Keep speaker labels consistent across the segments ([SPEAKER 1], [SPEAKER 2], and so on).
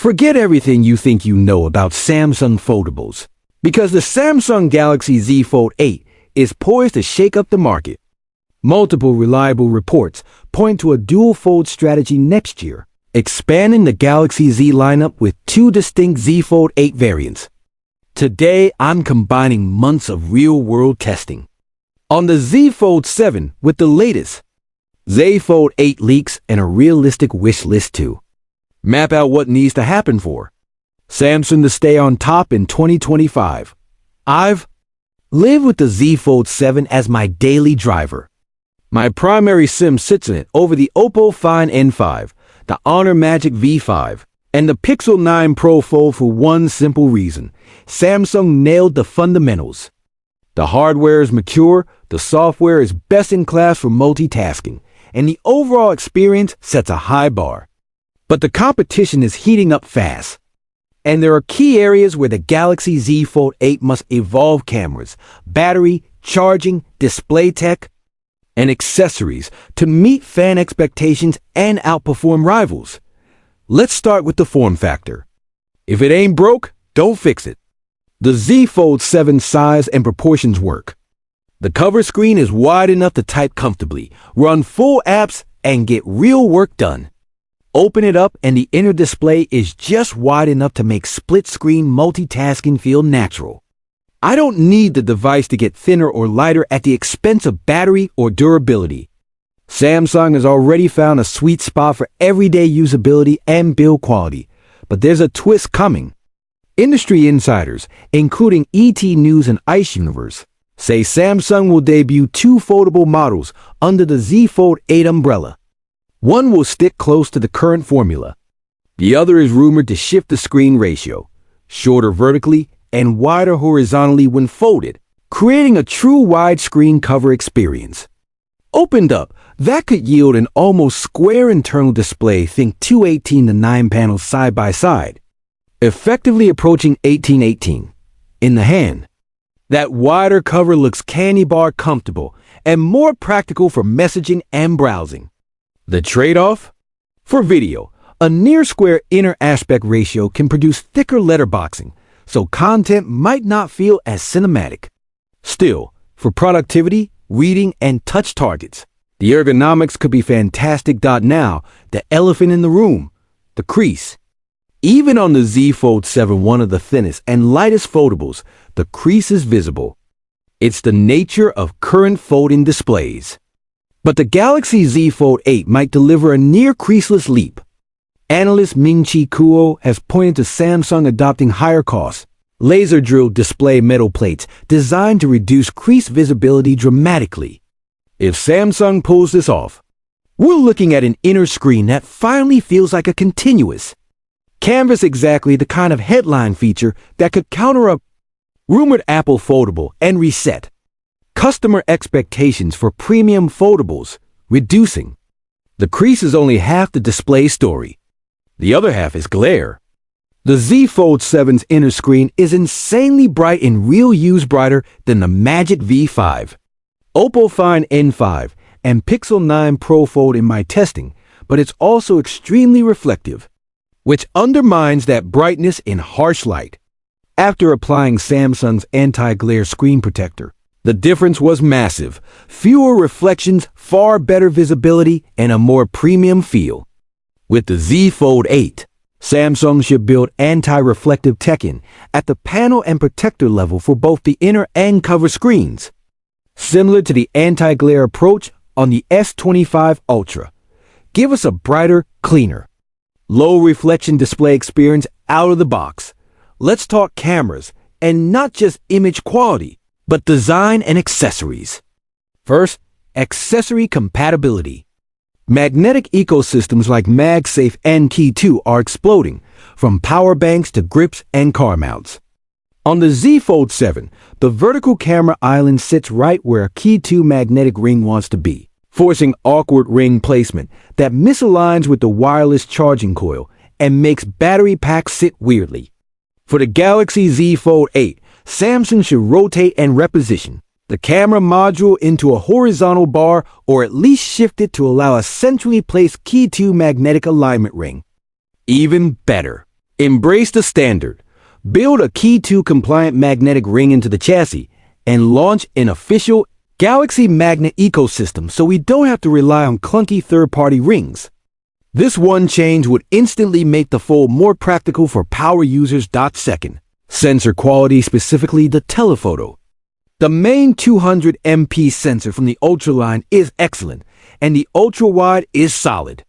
[SPEAKER 1] Forget everything you think you know about Samsung foldables, because the Samsung Galaxy Z Fold 8 is poised to shake up the market. Multiple reliable reports point to a dual fold strategy next year, expanding the Galaxy Z lineup with two distinct Z Fold 8 variants. Today, I'm combining months of real-world testing on the Z Fold 7 with the latest Z Fold 8 leaks and a realistic wish list too. Map out what needs to happen for Samsung to stay on top in 2025. I've lived with the Z Fold 7 as my daily driver. My primary SIM sits in it over the Oppo Find N5, the Honor Magic V5, and the Pixel 9 Pro Fold for one simple reason. Samsung nailed the fundamentals. The hardware is mature, the software is best in class for multitasking, and the overall experience sets a high bar. But the competition is heating up fast. And there are key areas where the Galaxy Z Fold 8 must evolve: cameras, battery, charging, display tech, and accessories to meet fan expectations and outperform rivals. Let's start with the form factor. If it ain't broke, don't fix it. The Z Fold 7 size and proportions work. The cover screen is wide enough to type comfortably, run full apps, and get real work done. Open it up and the inner display is just wide enough to make split-screen multitasking feel natural. I don't need the device to get thinner or lighter at the expense of battery or durability. Samsung has already found a sweet spot for everyday usability and build quality, but there's a twist coming. Industry insiders, including ET News and Ice Universe, say Samsung will debut two foldable models under the Z Fold 8 umbrella. One will stick close to the current formula. The other is rumored to shift the screen ratio, shorter vertically and wider horizontally when folded, creating a true widescreen cover experience. Opened up, that could yield an almost square internal display, think 218 to 9 panels side by side, effectively approaching 1818 in the hand. That wider cover looks candy bar comfortable and more practical for messaging and browsing. The trade-off? For video, a near-square inner aspect ratio can produce thicker letterboxing, so content might not feel as cinematic. Still, for productivity, reading, and touch targets, the ergonomics could be fantastic. Now, the elephant in the room, the crease. Even on the Z Fold 7, one of the thinnest and lightest foldables, the crease is visible. It's the nature of current folding displays. But the Galaxy Z Fold 8 might deliver a near-creaseless leap. Analyst Ming-Chi Kuo has pointed to Samsung adopting higher-cost, laser-drilled display metal plates designed to reduce crease visibility dramatically. If Samsung pulls this off, we're looking at an inner screen that finally feels like a continuous canvas, exactly the kind of headline feature that could counter a rumored Apple foldable and reset customer expectations for premium foldables, reducing. The crease is only half the display story. The other half is glare. The Z Fold 7's inner screen is insanely bright, in real use brighter than the Magic V5, Oppo Find N5, and Pixel 9 Pro Fold in my testing, but it's also extremely reflective, which undermines that brightness in harsh light. After applying Samsung's anti-glare screen protector, the difference was massive. Fewer reflections, far better visibility, and a more premium feel. With the Z Fold 8, Samsung should build anti-reflective tech in at the panel and protector level for both the inner and cover screens, similar to the anti-glare approach on the S25 Ultra. Give us a brighter, cleaner, low-reflection display experience out of the box. Let's talk cameras, and not just image quality, but design and accessories. First, accessory compatibility. Magnetic ecosystems like MagSafe and Key 2 are exploding, from power banks to grips and car mounts. On the Z Fold 7, the vertical camera island sits right where a Key 2 magnetic ring wants to be, forcing awkward ring placement that misaligns with the wireless charging coil and makes battery packs sit weirdly. For the Galaxy Z Fold 8, Samsung should rotate and reposition the camera module into a horizontal bar, or at least shift it to allow a centrally placed Key 2 magnetic alignment ring. Even better, Embrace the standard. Build a Key 2 compliant magnetic ring into the chassis and launch an official Galaxy magnet ecosystem so we don't have to rely on clunky third-party rings. This one change would instantly make the Fold more practical for power users. Second, sensor quality, specifically the telephoto. The main 200 MP sensor from the Ultra line is excellent, and the Ultra Wide is solid.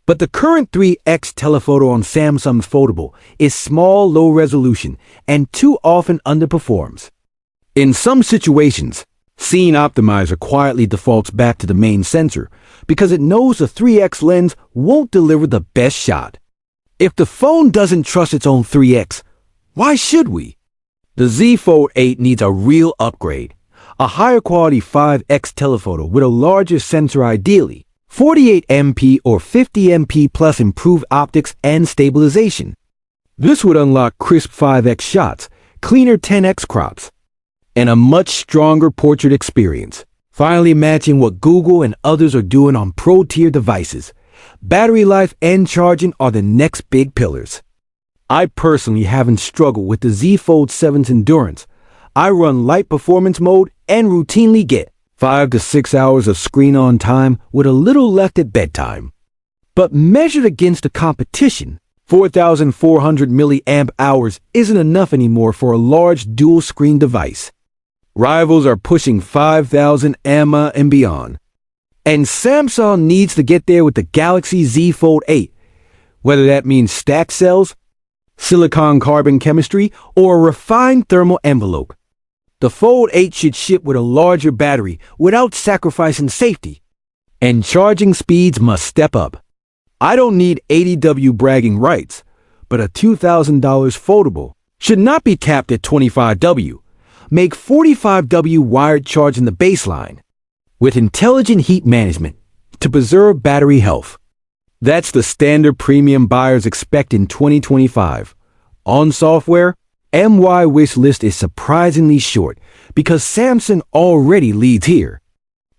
[SPEAKER 1] But the current 3x telephoto on Samsung's Foldable is small, low resolution, and too often underperforms. In some situations, Scene Optimizer quietly defaults back to the main sensor because it knows the 3x lens won't deliver the best shot. If the phone doesn't trust its own 3x, why should we? The Z Fold 8 needs a real upgrade. A higher quality 5x telephoto with a larger sensor, ideally 48 MP or 50 MP, plus improved optics and stabilization. This would unlock crisp 5x shots, cleaner 10x crops, and a much stronger portrait experience, finally matching what Google and others are doing on pro-tier devices. Battery life and charging are the next big pillars. I personally haven't struggled with the Z Fold 7's endurance. I run light performance mode and routinely get 5 to 6 hours of screen-on time with a little left at bedtime. But measured against the competition, 4,400 milliamp hours isn't enough anymore for a large dual-screen device. Rivals are pushing 5,000 mAh and beyond. And Samsung needs to get there with the Galaxy Z Fold 8, whether that means stacked cells, silicon carbon chemistry, or a refined thermal envelope. The Fold 8 should ship with a larger battery without sacrificing safety. And charging speeds must step up. I don't need 80W bragging rights, but a $2,000 foldable should not be capped at 25W. Make 45W wired charging the baseline, with intelligent heat management to preserve battery health. That's the standard premium buyers expect in 2025. On software, MY wish list is surprisingly short because Samsung already leads here.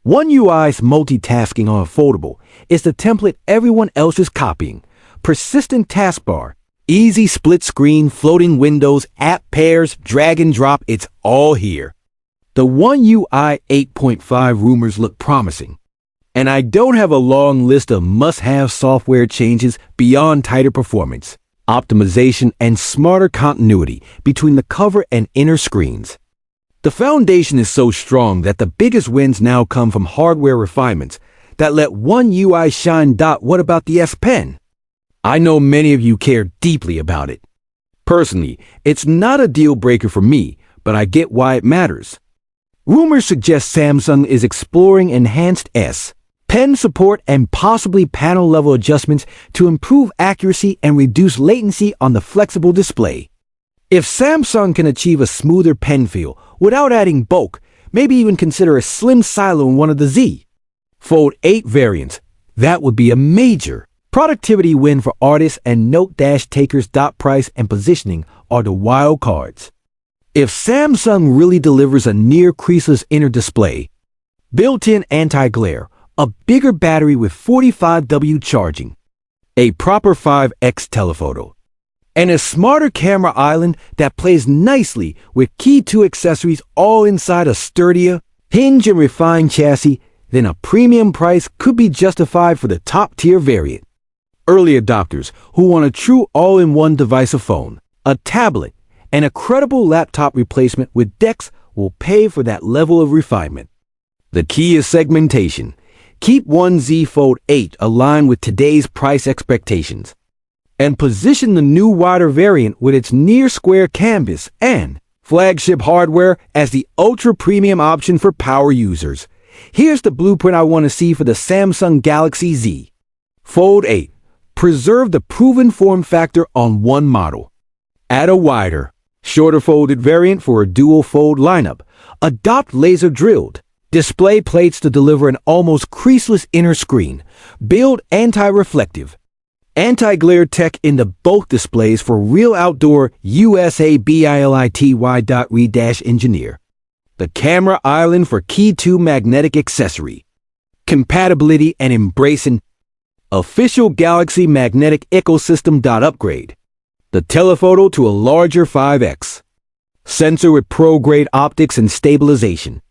[SPEAKER 1] One UI's multitasking on a foldable is the template everyone else is copying. Persistent taskbar, easy split screen, floating windows, app pairs, drag and drop, it's all here. The One UI 8.5 rumors look promising. And I don't have a long list of must-have software changes beyond tighter performance, optimization, and smarter continuity between the cover and inner screens. The foundation is so strong that the biggest wins now come from hardware refinements that let One UI shine. What about the S Pen? I know many of you care deeply about it. Personally, it's not a deal breaker for me, but I get why it matters. Rumors suggest Samsung is exploring enhanced S Pen support and possibly panel-level adjustments to improve accuracy and reduce latency on the flexible display. If Samsung can achieve a smoother pen feel without adding bulk, maybe even consider a slim silo in one of the Z Fold 8 variants, that would be a major productivity win for artists and note-takers. Price and positioning are the wild cards. If Samsung really delivers a near creaseless inner display, built-in anti-glare, a bigger battery with 45W charging, a proper 5x telephoto, and a smarter camera island that plays nicely with Key 2 accessories all inside a sturdier, hinge and refined chassis, then a premium price could be justified for the top-tier variant. Early adopters who want a true all-in-one device, a phone, a tablet, and a credible laptop replacement with DeX will pay for that level of refinement. The key is segmentation. Keep One Z Fold 8 aligned with today's price expectations, and position the new wider variant with its near-square canvas and flagship hardware as the ultra-premium option for power users. Here's the blueprint I want to see for the Samsung Galaxy Z Fold 8. Preserve the proven form factor on one model. Add a wider, shorter folded variant for a dual fold lineup. Adopt laser-drilled display plates to deliver an almost creaseless inner screen. Build anti-reflective, anti-glare tech into both displays for real outdoor USABILITY.RE-engineer. The camera island for Key 2 magnetic accessory, compatibility, and embracing official Galaxy magnetic ecosystem. Upgrade. The telephoto to a larger 5x. Sensor with pro-grade optics and stabilization.